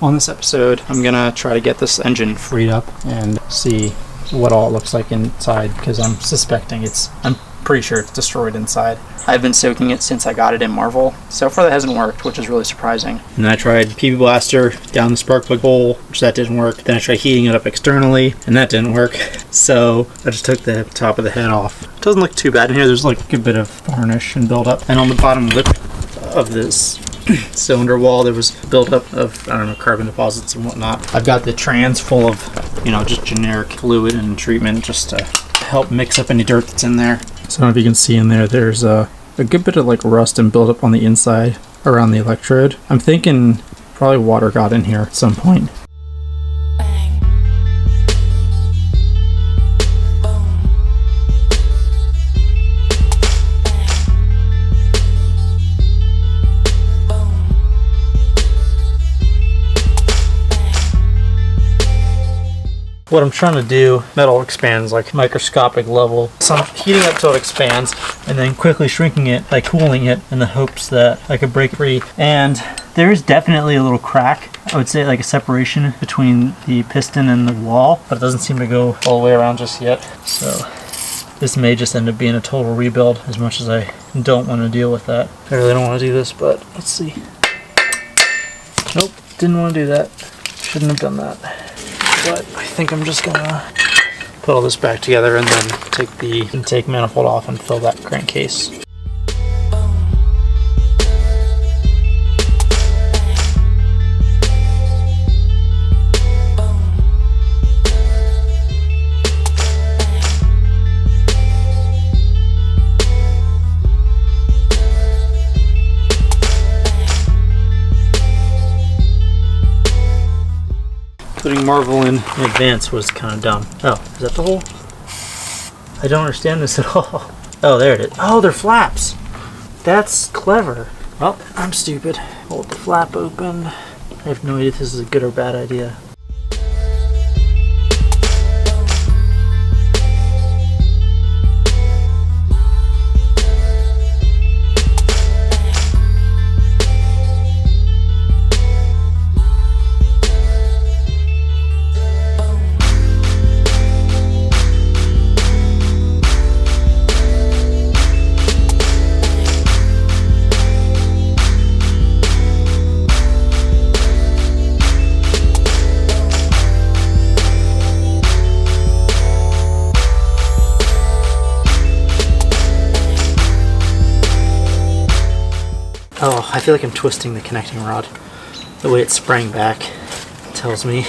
On this episode, I'm gonna try to get this engine freed up and see what all it looks like inside, because I'm suspecting I'm pretty sure it's destroyed inside. I've been soaking it since I got it in Marvel. So far that hasn't worked, which is really surprising. And then I tried PB Blaster down the spark plug hole, which that didn't work. Then I tried heating it up externally, and that didn't work. So I just took the top of the head off. It doesn't look too bad in here. There's like a good bit of varnish and buildup. And on the bottom lip of this cylinder wall, there was buildup of, I don't know, carbon deposits and whatnot. I've got the trans full of, you know, just generic fluid and treatment just to help mix up any dirt that's in there. So I don't know if you can see in there, there's a good bit of like rust and buildup on the inside around the electrode. I'm thinking probably water got in here at some point. What I'm trying to do, metal expands like microscopic level. So I'm heating up till it expands and then quickly shrinking it by cooling it in the hopes that I could break free. And there is definitely a little crack. I would say like a separation between the piston and the wall, but it doesn't seem to go all the way around just yet. So this may just end up being a total rebuild, as much as I don't want to deal with that. I really don't want to do this, but let's see. Nope, didn't want to do that. Shouldn't have done that. But I think I'm just gonna put all this back together and then take the intake manifold off and fill that crankcase. Putting Marvel in advance was kind of dumb. Oh, is that the hole? I don't understand this at all. Oh, there it is. Oh, they're flaps. That's clever. Well, I'm stupid. Hold the flap open. I have no idea if this is a good or bad idea. Oh, I feel like I'm twisting the connecting rod. The way it sprang back tells me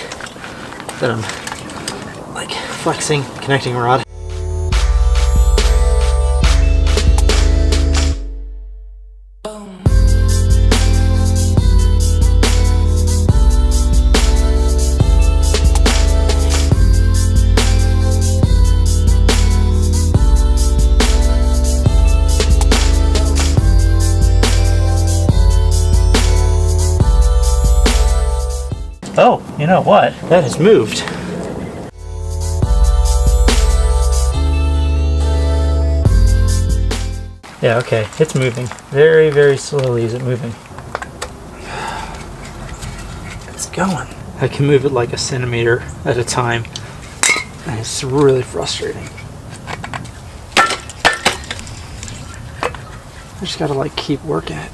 that I'm like flexing the connecting rod. Oh, you know what? That has moved. Yeah, okay, it's moving. Very, very slowly is it moving. It's going. I can move it like a centimeter at a time. And it's really frustrating. I just gotta like keep working it.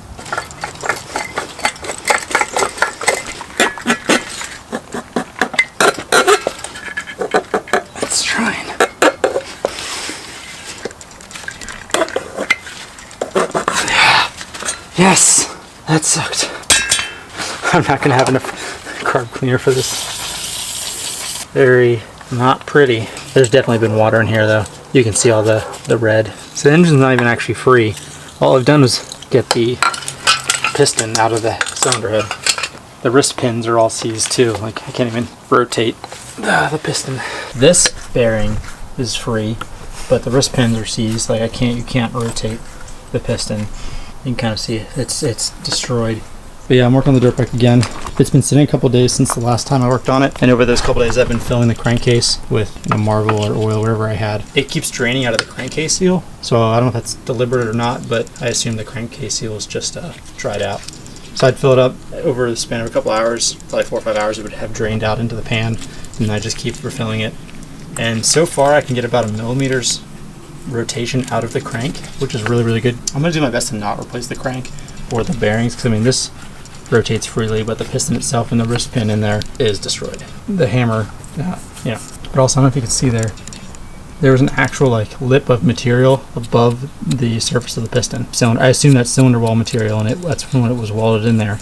Yes! That sucked. I'm not going to have enough carb cleaner for this. Very not pretty. There's definitely been water in here though. You can see all the red. So the engine's not even actually free. All I've done was get the piston out of the cylinder head. The wrist pins are all seized too. Like I can't even rotate the piston. This bearing is free, but the wrist pins are seized. Like you can't rotate the piston. You can kind of see it's destroyed. But yeah, I'm working on the dirt bike again. It's been sitting a couple days since the last time I worked on it, and over those couple days I've been filling the crankcase with Marvel or oil, wherever I had. It keeps draining out of the crankcase seal, so I don't know if that's deliberate or not, but I assume the crankcase seal is just dried out. So I'd fill it up over the span of a couple hours, probably 4 or 5 hours. It would have drained out into the pan, and I just keep refilling it. And so far I can get about 1 millimeter's rotation out of the crank, which is really, really good. I'm gonna do my best to not replace the crank or the bearings, because I mean this rotates freely, but the piston itself and the wrist pin in there is destroyed. The hammer, yeah. But also, I don't know if you can see there was an actual like lip of material above the surface of the piston cylinder. I assume that's cylinder wall material, and that's from when it was welded in there.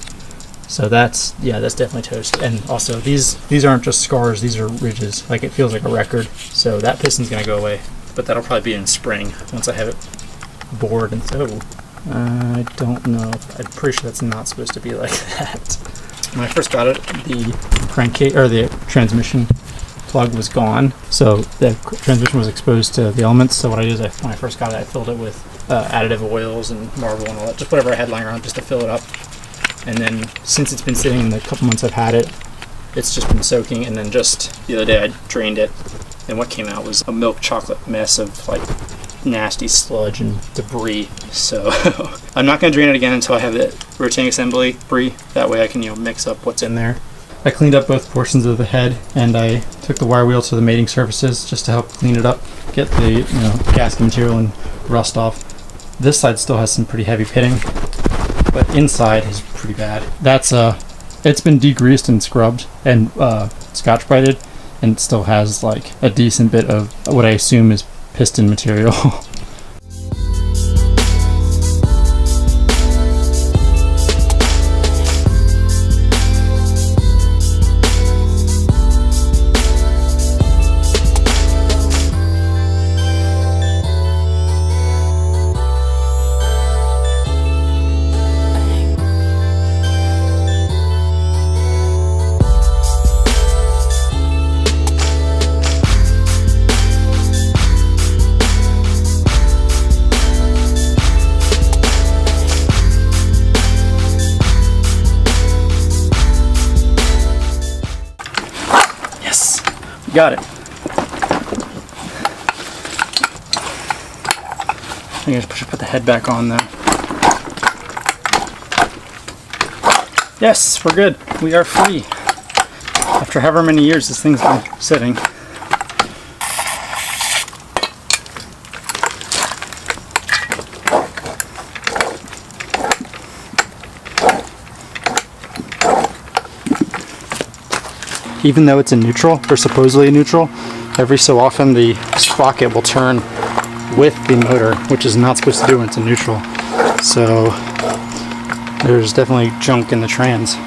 So that's definitely toast. And also these aren't just scars, these are ridges. Like, it feels like a record. So that piston's gonna go away, but that'll probably be in spring once I have it bored. And so I don't know. I'm pretty sure that's not supposed to be like that. When I first got it, the crankcase or the transmission plug was gone, so the transmission was exposed to the elements. So what I did is, when I first got it, I filled it with additive oils and Marvel and all that, just whatever I had lying around, just to fill it up. And then since it's been sitting in the couple months I've had it, it's just been soaking. And then just the other day I drained it, and what came out was a milk chocolate mess of like nasty sludge and debris. So I'm not going to drain it again until I have the rotating assembly free. That way I can mix up what's in there. I cleaned up both portions of the head, and I took the wire wheel to the mating surfaces just to help clean it up, get the gasket material and rust off. This side still has some pretty heavy pitting, but inside is pretty bad. That's it's been degreased and scrubbed and scotch brighted, and it still has like a decent bit of what I assume is piston material. Got it. I guess I should put the head back on though. Yes, we're good. We are free. After however many years this thing's been sitting. Even though it's in neutral, or supposedly neutral, every so often the sprocket will turn with the motor, which is not supposed to do when it's in neutral. So there's definitely junk in the trans.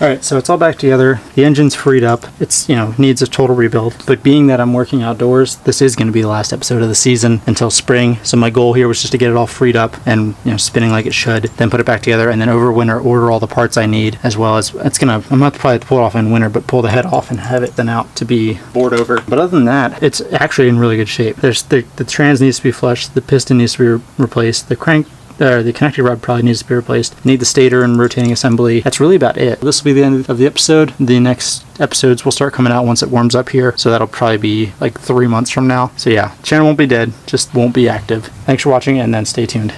Alright, so it's all back together. The engine's freed up. It's, needs a total rebuild. But being that I'm working outdoors, this is going to be the last episode of the season until spring. So my goal here was just to get it all freed up and, spinning like it should, then put it back together, and then over winter order all the parts I need, as well as I'm going to probably have to pull it off in winter, but pull the head off and have it then out to be bored over. But other than that, it's actually in really good shape. There's the trans needs to be flushed, the piston needs to be replaced, the connector rod probably needs to be replaced. Need the stator and rotating assembly. That's really about it. This will be the end of the episode. The next episodes will start coming out once it warms up here, so that'll probably be like 3 months from now. So yeah, channel won't be dead, just won't be active. Thanks for watching, and then stay tuned.